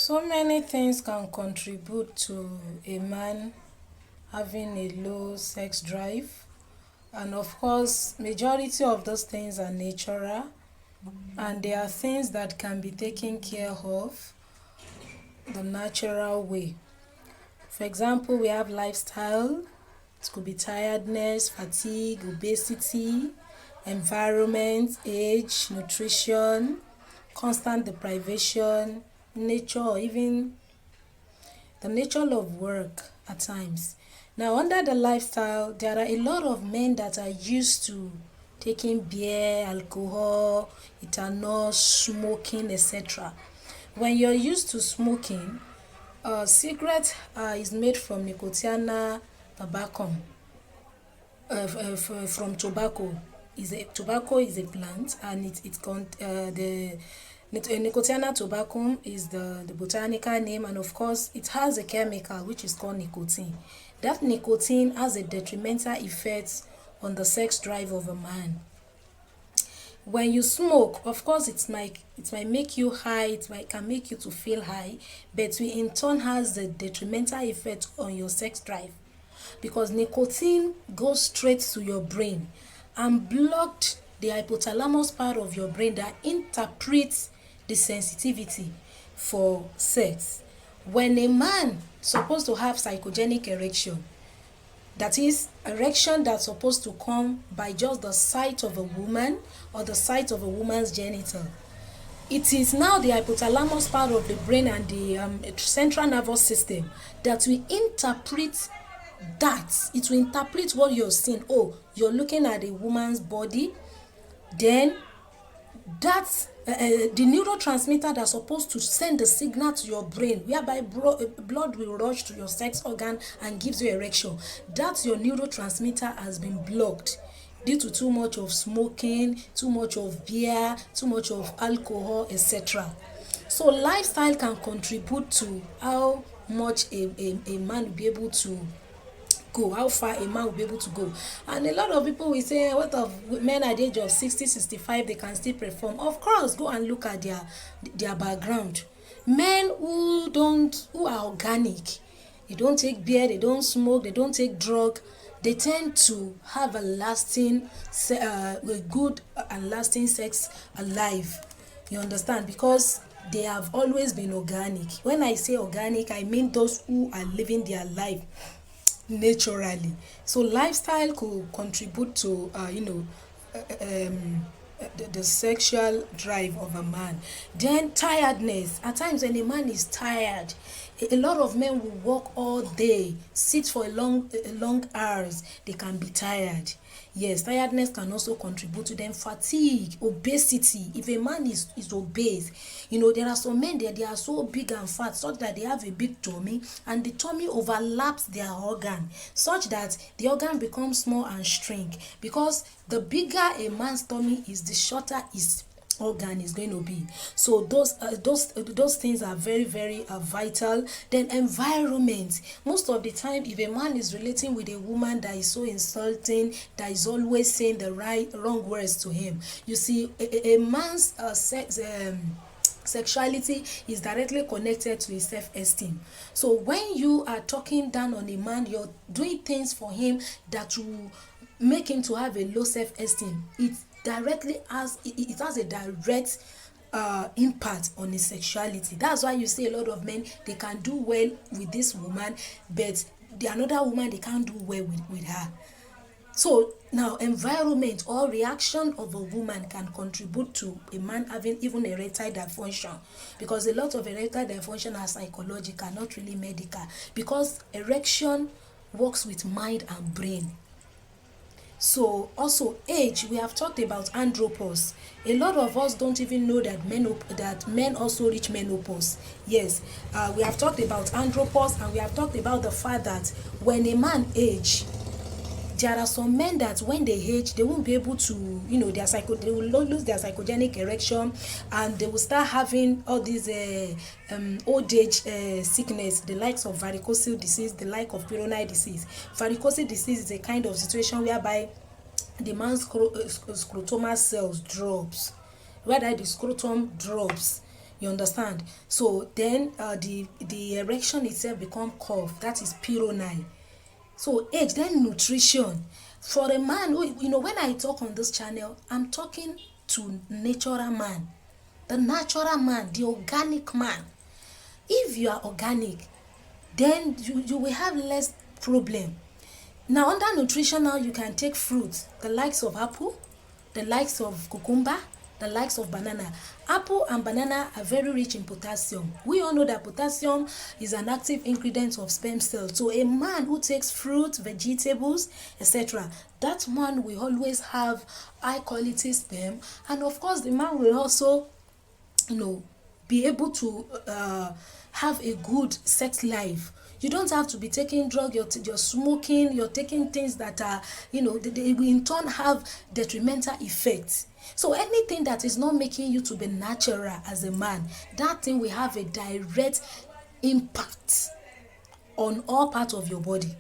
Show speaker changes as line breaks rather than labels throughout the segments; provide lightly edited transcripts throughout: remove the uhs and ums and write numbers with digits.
So many things can contribute to a man having a low sex drive, and of course, majority of those things are natural, and there are things that can be taken care of the natural way. For example, we have lifestyle. It could be tiredness, fatigue, obesity, environment, age, nutrition, constant deprivation, nature, or even the nature of work at times. Now, under the lifestyle, there are a lot of men that are used to taking beer, alcohol, ethanol, smoking, etc. When you're used to smoking, cigarette is made from nicotiana tabacum, from tobacco. Tobacco is a plant, and the Nicotiana tobacum is the botanical name, and of course it has a chemical which is called nicotine. That nicotine has a detrimental effect on the sex drive of a man. When you smoke, of course it might make you high, can make you to feel high, but it in turn has the detrimental effect on your sex drive, because nicotine goes straight to your brain and blocked the hypothalamus part of your brain that interprets the sensitivity for sex. When a man supposed to have psychogenic erection, that is erection that's supposed to come by just the sight of a woman or the sight of a woman's genital, it is now the hypothalamus part of the brain and the central nervous system that will interpret that. It will interpret what you're seeing. Oh, you're looking at a woman's body, then that's the neurotransmitter that's supposed to send the signal to your brain, whereby blood will rush to your sex organ and gives you erection. That's your neurotransmitter has been blocked due to too much of smoking, too much of beer, too much of alcohol, etc. So lifestyle can contribute to how much a man will be able to go, how far a man will be able to go. And a lot of people will say, what of men at the age of 60, 65, they can still perform? Of course, go and look at their background. Men who are organic, they don't take beer, they don't smoke, they don't take drug, they tend to have a good and lasting sex alive. You understand? Because they have always been organic. When I say organic, I mean those who are living their life naturally. So lifestyle could contribute to the sexual drive of a man. Then tiredness. At times when a man is tired, a lot of men will work all day, sit for a long hours, they can be tired. Yes, tiredness can also contribute to them. Fatigue, obesity. If a man is obese, there are some men there, they are so big and fat such that they have a big tummy, and the tummy overlaps their organ such that the organ becomes small and shrink, because the bigger a man's tummy is, the shorter his organ is going to be. So those things are very, very vital. Then environment. Most of the time, if a man is relating with a woman that is so insulting, that is always saying the wrong words to him, you see, a man's sexuality is directly connected to his self-esteem. So when you are talking down on a man, you're doing things for him that will make him to have a low self-esteem. It has a direct impact on his sexuality. That's why you see a lot of men, they can do well with this woman, but the another woman, they can't do well with her. So now environment or reaction of a woman can contribute to a man having even erectile dysfunction, because a lot of erectile dysfunction are psychological, not really medical, because erection works with mind and brain. So also age, we have talked about andropause. A lot of us don't even know that men also reach menopause. Yes, we have talked about andropause, and we have talked about the fact that when a man age, there are some men that when they age, they won't be able to, they will lose their psychogenic erection, and they will start having all these old age sickness, the likes of varicocele disease, the like of Peyronie disease. Varicocele disease is a kind of situation whereby the man's scrotomal cells drops, whether the scrotum drops, You understand? So then the erection itself become curve. That is perineal. So age, then nutrition. For a man who, when I talk on this channel, I'm talking to natural man, the natural man, the organic man. If you are organic, then you will have less problem. Now under nutrition, now you can take fruits, the likes of apple, the likes of cucumber, the likes of banana. Apple and banana are very rich in potassium. We all know that potassium is an active ingredient of sperm cells. So a man who takes fruit, vegetables, etc., that man will always have high quality sperm. And of course, the man will also, be able to have a good sex life. You don't have to be taking drugs, you're smoking, you're taking things that are, they will in turn have detrimental effects. So anything that is not making you to be natural as a man, that thing will have a direct impact on all parts of your body.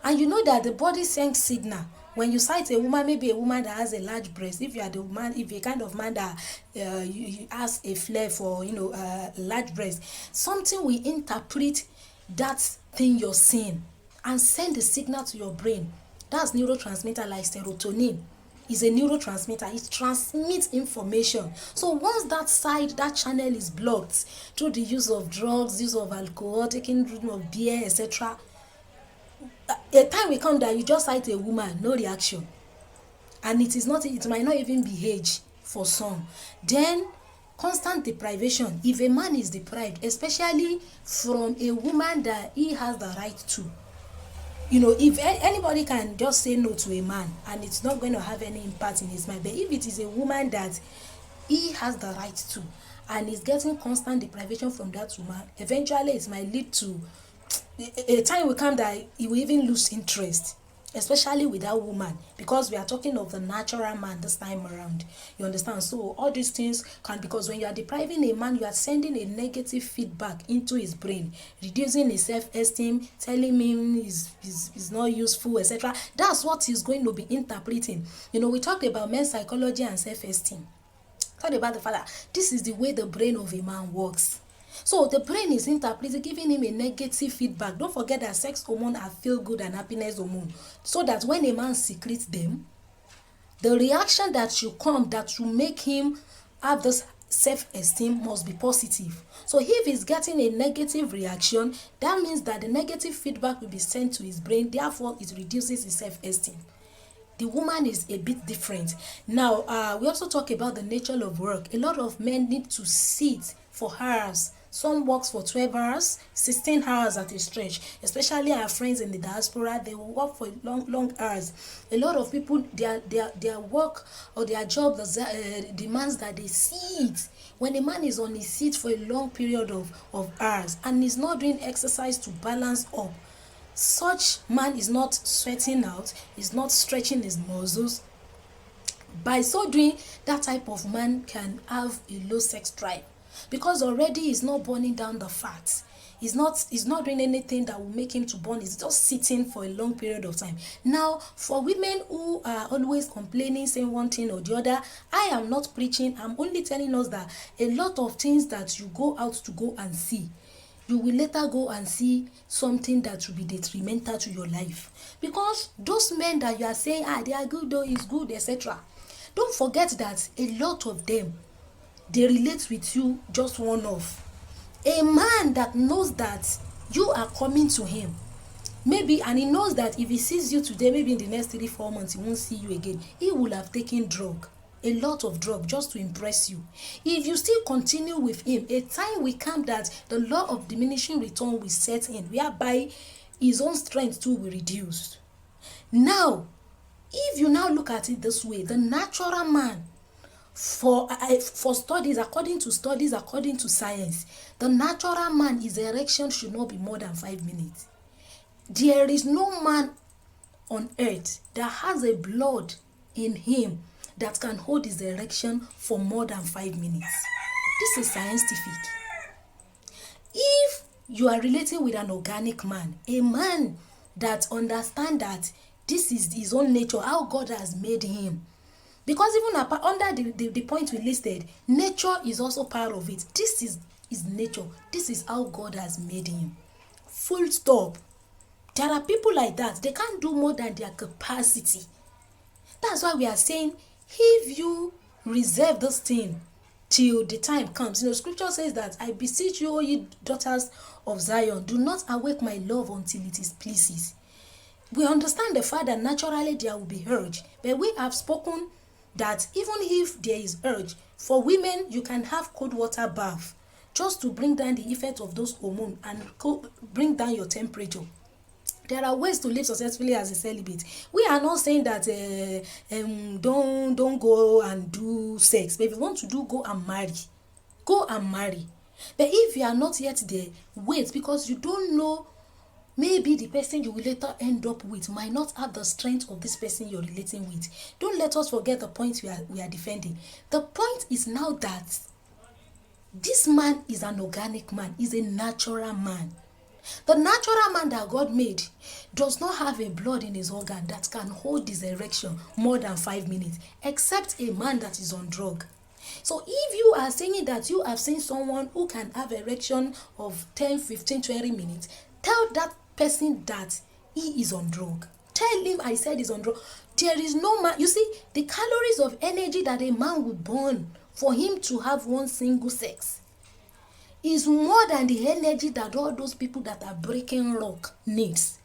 And you know that the body sends signal. When you sight a woman, maybe a woman that has a large breast, if you are the man, if you're kind of man that you has a flair for, large breast, something will interpret that thing you're seeing and send a signal to your brain. That's neurotransmitter like serotonin. Is a neurotransmitter. It transmits information. So once that channel is blocked through the use of drugs, use of alcohol, taking of beer, etc., a time will come that you just sight a woman, no reaction, and it might not even be age for some. Then constant deprivation. If a man is deprived, especially from a woman that he has the right to, if anybody can just say no to a man and it's not going to have any impact in his mind, but if it is a woman that he has the right to and is getting constant deprivation from that woman, eventually it might lead to a time will come that he will even lose interest, especially with that woman, because we are talking of the natural man this time around. You understand? So all these things can, because when you are depriving a man, you are sending a negative feedback into his brain, reducing his self-esteem, telling him he's not useful, etc. That's what he's going to be interpreting. We talked about men's psychology and self-esteem. Talked about the fact that this is the way the brain of a man works. So the brain is interpreting, giving him a negative feedback. Don't forget that sex hormone are feel good and happiness hormone. So that when a man secretes them, the reaction that should come, that should make him have this self-esteem, must be positive. So if he's getting a negative reaction, that means that the negative feedback will be sent to his brain. Therefore, it reduces his self-esteem. The woman is a bit different. Now, we also talk about the nature of work. A lot of men need to sit for hours. Some works for 12 hours, 16 hours at a stretch. Especially our friends in the diaspora, they will work for long hours. A lot of people, their work or their job demands that they sit. When a man is on his seat for a long period of hours and is not doing exercise to balance up, such man is not sweating out, is not stretching his muscles. By so doing, that type of man can have a low sex drive, because already he's not burning down the fat. He's not doing anything that will make him to burn. He's just sitting for a long period of time. Now, for women who are always complaining, saying one thing or the other, I am not preaching. I'm only telling us that a lot of things that you go out to go and see, you will later go and see something that will be detrimental to your life. Because those men that you are saying, they are good, though, is good, etc., don't forget that a lot of them, they relate with you just one-off. A man that knows that you are coming to him, maybe, and he knows that if he sees you today, maybe in the next 3-4 months, he won't see you again. He will have taken a lot of drug just to impress you. If you still continue with him, a time will come that the law of diminishing return will set in, whereby his own strength too will reduce. Now, if you now look at it this way, the natural man, for studies, according to science, the natural man, his erection should not be more than 5 minutes. There is no man on earth that has a blood in him that can hold his erection for more than 5 minutes. This is scientific. If you are relating with an organic man, a man that understands that this is his own nature, how God has made him, Because even under the point we listed, nature is also part of it. This is nature. This is how God has made him. Full stop. There are people like that. They can't do more than their capacity. That's why we are saying, if you reserve this thing till the time comes. Scripture says that, I beseech you, O ye daughters of Zion, do not awake my love until it is pleases. We understand the fact that naturally there will be urge, but we have spoken that even if there is urge, for women, you can have cold water bath just to bring down the effect of those hormones and bring down your temperature. There are ways to live successfully as a celibate. We are not saying that don't go and do sex. But if you want to do, go and marry. Go and marry. But if you are not yet there, wait, because you don't know, maybe the person you will later end up with might not have the strength of this person you're relating with. Don't let us forget the point we are defending. The point is now that this man is an organic man, is a natural man. The natural man that God made does not have a blood in his organ that can hold his erection more than 5 minutes, except a man that is on drug. So if you are saying that you have seen someone who can have erection of 10, 15, 20 minutes, tell that person that he is on drug. Tell him I said he's on drug. There is no man. You see, the calories of energy that a man will burn for him to have one single sex is more than the energy that all those people that are breaking rock needs.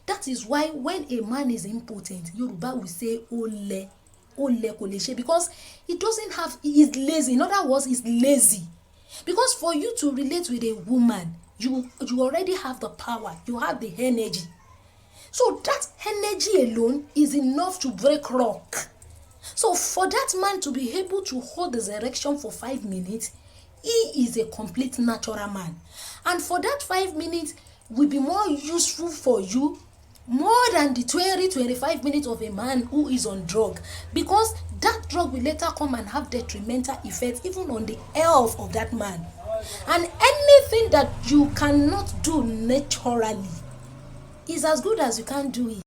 That is why when a man is impotent, Yoruba will say ole koleshe, because he doesn't have, he is lazy. In other words, he's lazy. Because for you to relate with a woman, you already have the power, you have the energy. So that energy alone is enough to break rock. So for that man to be able to hold his erection for 5 minutes, he is a complete natural man. And for that 5 minutes will be more useful for you more than the 20-25 minutes of a man who is on drug, because that drug will later come and have detrimental effects even on the health of that man. And anything that you cannot do naturally is as good as you can't do it.